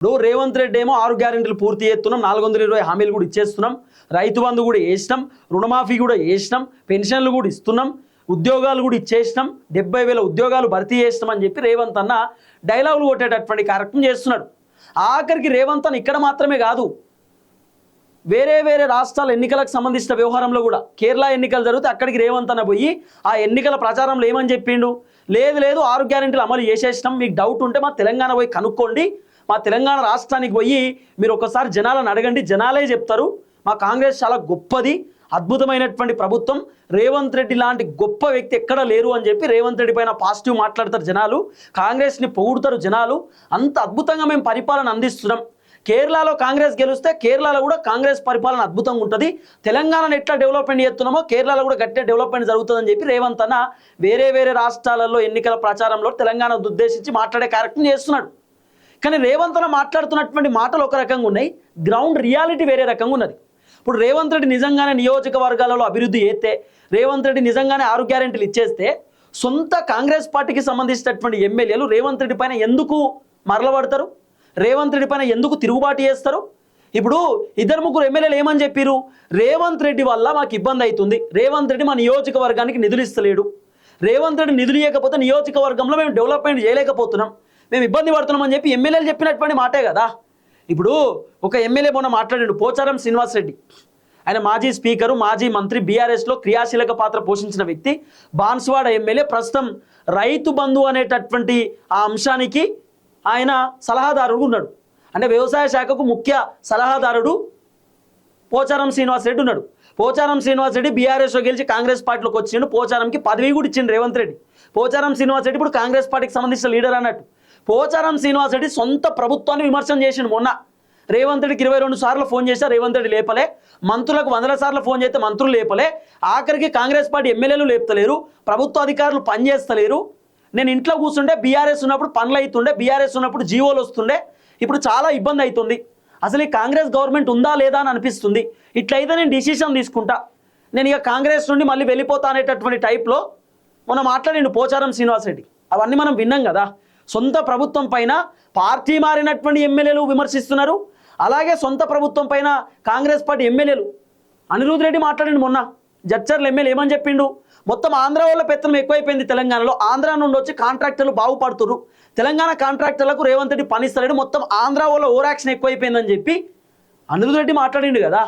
ఇప్పుడు రేవంత్ రెడ్డి ఏమో 6 గ్యారెంటీలు పూర్తి చేస్తున్నాం, 420 హామీలు కూడా ఇచ్చేస్తున్నాం, రైతు బంధు కూడా వేసినాం, రుణమాఫీ కూడా వేసినాం, పెన్షన్లు కూడా ఇస్తున్నాం, ఉద్యోగాలు కూడా ఇచ్చేసినాం, 70,000 ఉద్యోగాలు భర్తీ చేసినాం అని చెప్పి రేవంత్ అన్న డైలాగులు కొట్టేటటువంటి కార్యక్రమం చేస్తున్నాడు. ఆఖరికి రేవంత్ అన్న ఇక్కడ మాత్రమే కాదు, వేరే వేరే రాష్ట్రాల ఎన్నికలకు సంబంధించిన వ్యవహారంలో కూడా కేరళ ఎన్నికలు జరిగితే అక్కడికి రేవంత్ అన్న పోయి ఆ ఎన్నికల ప్రచారంలో ఏమని చెప్పిండు, లేదు 6 గ్యారెంటీలు అమలు చేసేసినాం, మీకు డౌట్ ఉంటే మా తెలంగాణ పోయి కనుక్కోండి, మా తెలంగాణ రాష్ట్రానికి పోయి మీరు ఒకసారి జనాలను అడగండి, జనాలే చెప్తారు, మా కాంగ్రెస్ చాలా గొప్పది, అద్భుతమైనటువంటి ప్రభుత్వం, రేవంత్ రెడ్డి లాంటి గొప్ప వ్యక్తి ఎక్కడ లేరు అని చెప్పి రేవంత్ రెడ్డి పైన పాజిటివ్ మాట్లాడతారు జనాలు, కాంగ్రెస్ని పొగుడుతారు జనాలు, అంత అద్భుతంగా మేము పరిపాలన అందిస్తున్నాం, కేరళలో కాంగ్రెస్ గెలిస్తే కేరళలో కూడా కాంగ్రెస్ పరిపాలన అద్భుతంగా ఉంటుంది, తెలంగాణను ఎట్లా డెవలప్మెంట్ చేస్తున్నామో కేరళలో కూడా గట్టిగా డెవలప్మెంట్ జరుగుతుందని చెప్పి రేవంత్ అన్న వేరే వేరే రాష్ట్రాలలో ఎన్నికల ప్రచారంలో తెలంగాణను ఉద్దేశించి మాట్లాడే కార్యక్రమం చేస్తున్నాడు. కానీ రేవంత్ అన్న మాట్లాడుతున్నటువంటి మాటలు ఒక రకంగా ఉన్నాయి, గ్రౌండ్ రియాలిటీ వేరే రకంగా ఉన్నది. ఇప్పుడు రేవంత్ రెడ్డి నిజంగానే నియోజకవర్గాలలో అభివృద్ధి చేస్తే, రేవంత్ రెడ్డి నిజంగానే 6 గ్యారెంటీలు ఇచ్చేస్తే, సొంత కాంగ్రెస్ పార్టీకి సంబంధించినటువంటి ఎమ్మెల్యేలు రేవంత్ రెడ్డి పైన ఎందుకు మరలబడతారు, రేవంత్ రెడ్డి పైన ఎందుకు తిరుగుబాటు చేస్తారు? ఇప్పుడు 2-3 ఎమ్మెల్యేలు ఏమని చెప్పారు, రేవంత్ రెడ్డి వల్ల మాకు ఇబ్బంది అవుతుంది, రేవంత్ రెడ్డి మా నియోజకవర్గానికి నిధులు ఇస్తలేడు, రేవంత్ రెడ్డి నిధులు ఇవ్వకపోతే నియోజకవర్గంలో మేము డెవలప్మెంట్ చేయలేకపోతున్నాం, మేము ఇబ్బంది పడుతున్నాం అని చెప్పి ఎమ్మెల్యేలు చెప్పినటువంటి మాటే కదా. ఇప్పుడు ఒక ఎమ్మెల్యే మొన్న మాట్లాడాడు, పోచారం శ్రీనివాస్ రెడ్డి, ఆయన మాజీ స్పీకరు, మాజీ మంత్రి, బీఆర్ఎస్లో క్రియాశీలక పాత్ర పోషించిన వ్యక్తి, బాన్స్వాడ ఎమ్మెల్యే, ప్రస్తుతం రైతు బంధు అనేటటువంటి ఆ అంశానికి ఆయన సలహాదారుడు ఉన్నాడు. అంటే వ్యవసాయ శాఖకు ముఖ్య సలహాదారుడు పోచారం శ్రీనివాస్ రెడ్డి ఉన్నాడు. పోచారం శ్రీనివాస్ రెడ్డి బీఆర్ఎస్లో గెలిచి కాంగ్రెస్ పార్టీలోకి వచ్చిండు, పోచారంకి పదవి కూడా ఇచ్చిండు రేవంత్ రెడ్డి. పోచారం శ్రీనివాస్ రెడ్డి ఇప్పుడు కాంగ్రెస్ పార్టీకి సంబంధించిన లీడర్ అన్నట్టు. పోచారం శ్రీనివాస్ రెడ్డి సొంత ప్రభుత్వాన్ని విమర్శన చేసిండు. మొన్న రేవంత్ రెడ్డికి 22 సార్లు ఫోన్ చేస్తే రేవంత్ రెడ్డి లేపలే, మంత్రులకు 100 సార్లు ఫోన్ చేస్తే మంత్రులు లేపలే, ఆఖరికి కాంగ్రెస్ పార్టీ ఎమ్మెల్యేలు లేపుతలేరు, ప్రభుత్వ అధికారులు పనిచేస్తలేరు, నేను ఇంట్లో కూర్చుంటే బీఆర్ఎస్ ఉన్నప్పుడు పనులు అవుతుండే, బీఆర్ఎస్ ఉన్నప్పుడు జీవోలు వస్తుండే, ఇప్పుడు చాలా ఇబ్బంది అవుతుంది, అసలు ఈ కాంగ్రెస్ గవర్నమెంట్ ఉందా లేదా అని అనిపిస్తుంది, ఇట్లయితే నేను డిసిషన్ తీసుకుంటా, నేను ఇక కాంగ్రెస్ నుండి మళ్ళీ వెళ్ళిపోతా అనేటటువంటి టైప్లో మొన్న మాట్లాడిండు పోచారం శ్రీనివాస్ రెడ్డి. అవన్నీ మనం విన్నాం కదా. సొంత ప్రభుత్వం పైన పార్టీ మారినటువంటి ఎమ్మెల్యేలు విమర్శిస్తున్నారు, అలాగే సొంత ప్రభుత్వం పైన కాంగ్రెస్ పార్టీ ఎమ్మెల్యేలు. అనిరుద్ రెడ్డి మాట్లాడిండు మొన్న, జడ్చర్ల ఎమ్మెల్యే ఏమని చెప్పిండు, మొత్తం ఆంధ్ర వల్ల పెత్తనం ఎక్కువైపోయింది తెలంగాణలో, ఆంధ్ర నుండి వచ్చి కాంట్రాక్టర్లు బాగుపడుతున్నారు, తెలంగాణ కాంట్రాక్టర్లకు రేవంత్ రెడ్డి పనిస్తలేడు, మొత్తం ఆంధ్ర వల్ల ఓవర్ యాక్షన్ ఎక్కువైపోయిందని చెప్పి అనిరుద్ రెడ్డి మాట్లాడిండు కదా.